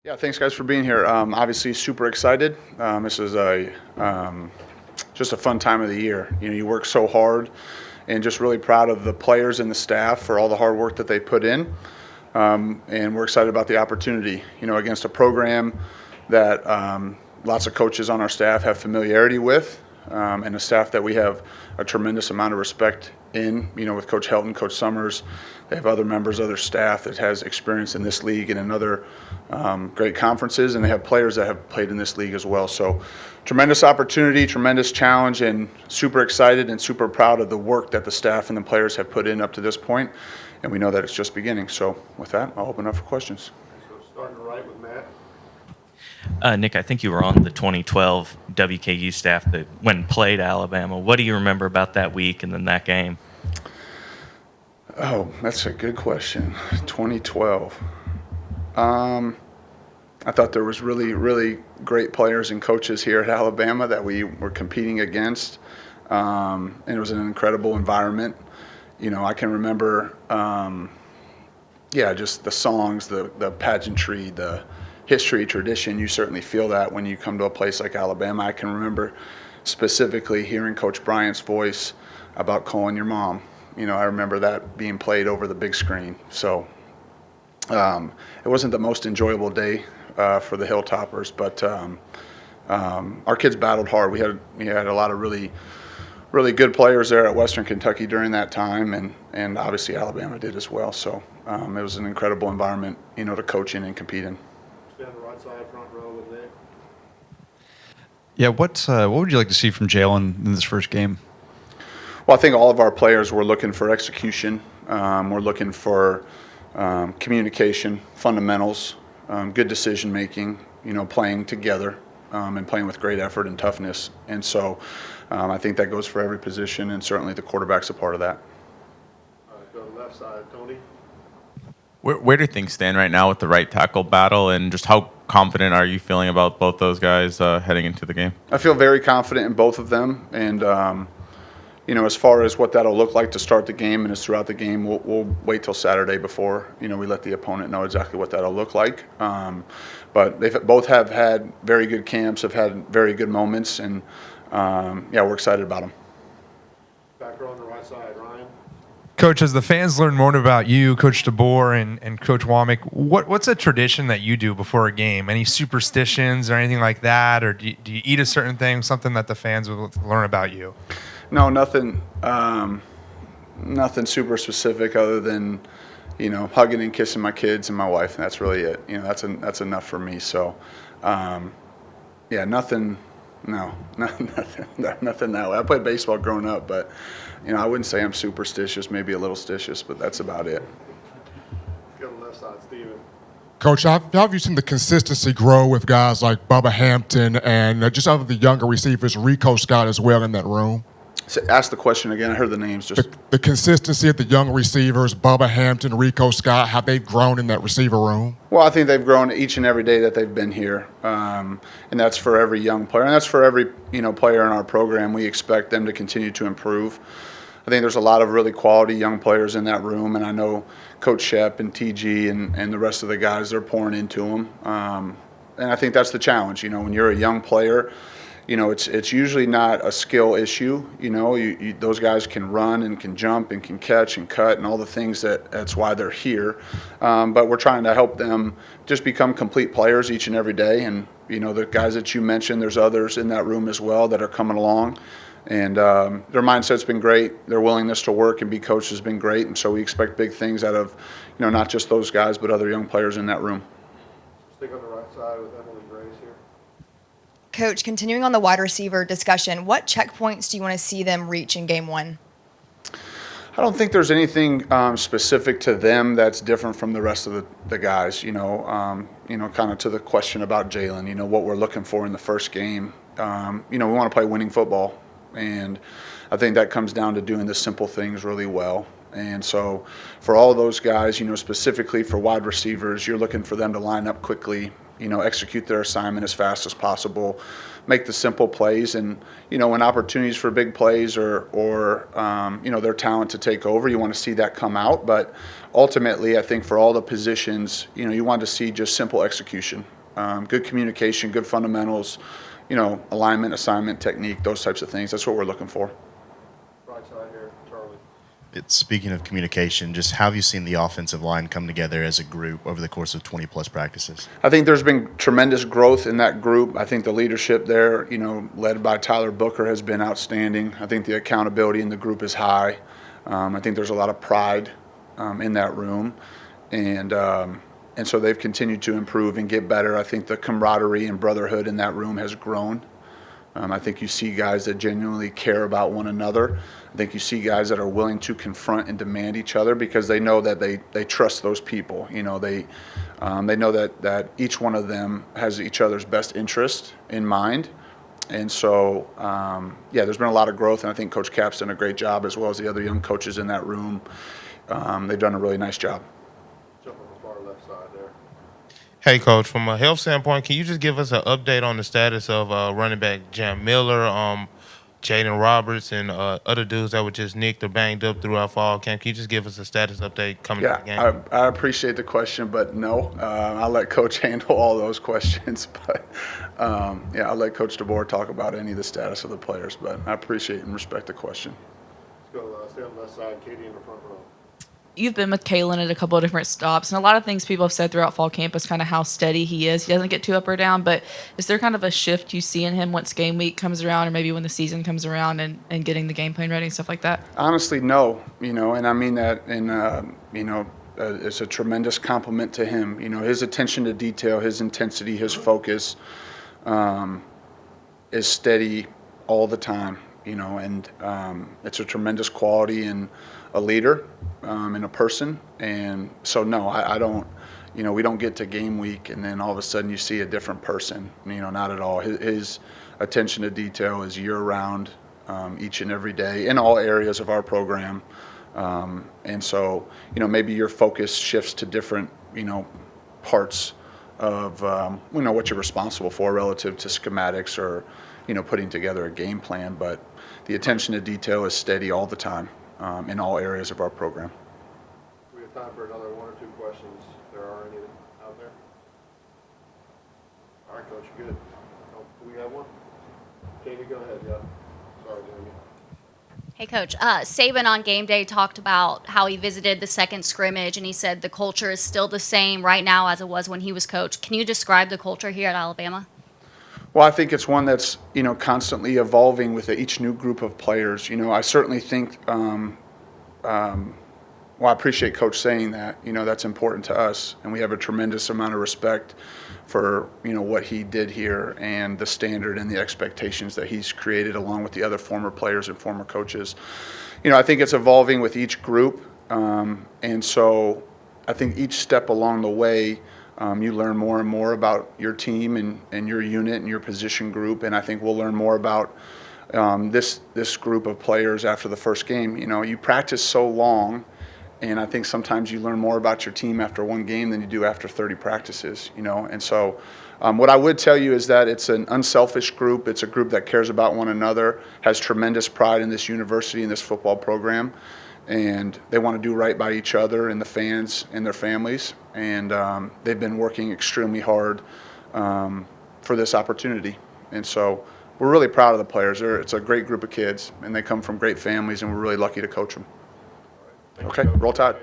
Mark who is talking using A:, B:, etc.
A: Yeah, thanks guys for being here. Obviously, super excited. This is just a fun time of the year. You work so hard, and just really proud of the players and the staff for all the hard work that they put in. And we're excited about the opportunity. Against a program that lots of coaches on our staff have familiarity with, and a staff that we have a tremendous amount of respect in. With Coach Helton, Coach Summers, they have other members, other staff that has experience in this league and in other great conferences, and they have players that have played in this league as well. So tremendous opportunity, tremendous challenge, and super excited and super proud of the work that the staff and the players have put in up to this point, and we know that it's just beginning. So with that, I'll open up for questions.
B: So starting right with Matt.
C: Nick, I think you were on the 2012 WKU staff that went and played Alabama. What do you remember about that week and then that game?
A: Oh, that's a good question. 2012. I thought there was really, really great players and coaches here at Alabama that we were competing against, and it was an incredible environment. I can remember, just the songs, the pageantry, the history, tradition. You certainly feel that when you come to a place like Alabama. I can remember specifically hearing Coach Bryant's voice about calling your mom. I remember that being played over the big screen. So it wasn't the most enjoyable day for the Hilltoppers, but our kids battled hard. We had a lot of really, really good players there at Western Kentucky during that time, and obviously Alabama did as well. So it was an incredible environment, to coach in and compete in.
B: Stay on the right side, front row with Nick.
D: Yeah, what would you like to see from Jalen in this first game?
A: Well, I think all of our players were looking for execution. We're looking for communication, fundamentals, good decision making, playing together, and playing with great effort and toughness. And so I think that goes for every position, and certainly the quarterback's a part of that.
B: All right, go to the left side, Tony.
E: Where do things stand right now with the right tackle battle, and just how confident are you feeling about both those guys heading into the game?
A: I feel very confident in both of them, and as far as what that'll look like to start the game and as throughout the game, we'll wait till Saturday before we let the opponent know exactly what that'll look like. But they both have had very good camps, have had very good moments, and we're excited about them.
B: Back row on the right side, Ryan.
F: Coach, as the fans learn more about you, Coach DeBoer and Coach Womack, what's a tradition that you do before a game? Any superstitions or anything like that? Or do you eat a certain thing, something that the fans will learn about you?
A: No, nothing super specific other than, hugging and kissing my kids and my wife, and that's really it. That's enough for me. So, nothing. No, nothing that way. I played baseball growing up, but I wouldn't say I'm superstitious. Maybe a little stitious, but that's about it.
B: Go to the left side, Steven.
G: Coach, how have you seen the consistency grow with guys like Bubba Hampton and just other the younger receivers, Rico Scott as well in that room?
A: So ask the question again. I heard the names.
G: The consistency of the young receivers, Bubba Hampton, Rico Scott, how they've grown in that receiver room?
A: Well, I think they've grown each and every day that they've been here, and that's for every young player, and that's for every player in our program. We expect them to continue to improve. I think there's a lot of really quality young players in that room, and I know Coach Shep and TG and the rest of the guys, they're pouring into them. And I think that's the challenge. When you're a young player, it's usually not a skill issue. Those guys can run and can jump and can catch and cut and all the things that's why they're here. But we're trying to help them just become complete players each and every day. And, the guys that you mentioned, there's others in that room as well that are coming along. And their mindset's been great. Their willingness to work and be coached has been great. And so we expect big things out of, not just those guys, but other young players in that room.
B: Stick on the right side with Emily Grace here.
H: Coach, continuing on the wide receiver discussion, what checkpoints do you want to see them reach in game one?
A: I don't think there's anything specific to them that's different from the rest of the guys. Kind of to the question about Jalen, what we're looking for in the first game. We want to play winning football, and I think that comes down to doing the simple things really well. And so for all of those guys, specifically for wide receivers, you're looking for them to line up quickly, execute their assignment as fast as possible, make the simple plays, and when opportunities for big plays or their talent to take over, you want to see that come out. But ultimately, I think for all the positions, you want to see just simple execution, good communication, good fundamentals, alignment, assignment, technique, those types of things. That's what we're looking for.
B: Right side here, Charlie.
I: Speaking of communication, just how have you seen the offensive line come together as a group over the course of 20-plus practices?
A: I think there's been tremendous growth in that group. I think the leadership there, led by Tyler Booker, has been outstanding. I think the accountability in the group is high. I think there's a lot of pride in that room, and so they've continued to improve and get better. I think the camaraderie and brotherhood in that room has grown. I think you see guys that genuinely care about one another. I think you see guys that are willing to confront and demand each other because they know that they trust those people. They know that each one of them has each other's best interest in mind. And so, there's been a lot of growth, and I think Coach Cap's done a great job, as well as the other young coaches in that room. They've done a really nice job.
B: Jump on the far left side there.
J: Hey, Coach, from a health standpoint, can you just give us an update on the status of running back Jam Miller, Jaden Roberts, and other dudes that were just nicked or banged up throughout fall camp? Can you just give us a status update coming to the game?
A: I appreciate the question, but no. I'll let Coach handle all those questions. But, I'll let Coach DeBoer talk about any of the status of the players. But I appreciate and respect the question.
B: Let's go stay on the left side. Katie in the front row.
K: You've been with Kalen at a couple of different stops, and a lot of things people have said throughout fall camp is kind of how steady he is. He doesn't get too up or down, but is there kind of a shift you see in him once game week comes around, or maybe when the season comes around and getting the game plan ready and stuff like that?
A: Honestly, no. And I mean that it's a tremendous compliment to him. His attention to detail, his intensity, his focus is steady all the time. And it's a tremendous quality in a leader, in a person. And so, no, I don't, we don't get to game week and then all of a sudden you see a different person, not at all. His attention to detail is year round, each and every day in all areas of our program. And so, maybe your focus shifts to different, parts of, what you're responsible for relative to schematics or, putting together a game plan. But the attention to detail is steady all the time, in all areas of our program.
B: We have time for another one or two questions. If there are any out there. All right, Coach, good. Oh, do we have one? Jamie, go ahead. Yeah. Sorry, Jamie.
L: Hey, Coach. Saban on game day talked about how he visited the second scrimmage, and he said the culture is still the same right now as it was when he was coach. Can you describe the culture here at Alabama?
A: Well, I think it's one that's, constantly evolving with each new group of players. I certainly think, I appreciate Coach saying that. That's important to us, and we have a tremendous amount of respect for, what he did here and the standard and the expectations that he's created along with the other former players and former coaches. I think it's evolving with each group, and so I think each step along the way, you learn more and more about your team and your unit and your position group, and I think we'll learn more about this group of players after the first game. You practice so long, and I think sometimes you learn more about your team after one game than you do after 30 practices. And so what I would tell you is that it's an unselfish group. It's a group that cares about one another, has tremendous pride in this university and this football program, and they want to do right by each other and the fans and their families. And they've been working extremely hard for this opportunity. And so we're really proud of the players. It's a great group of kids, and they come from great families, and we're really lucky to coach them. Okay, roll tide.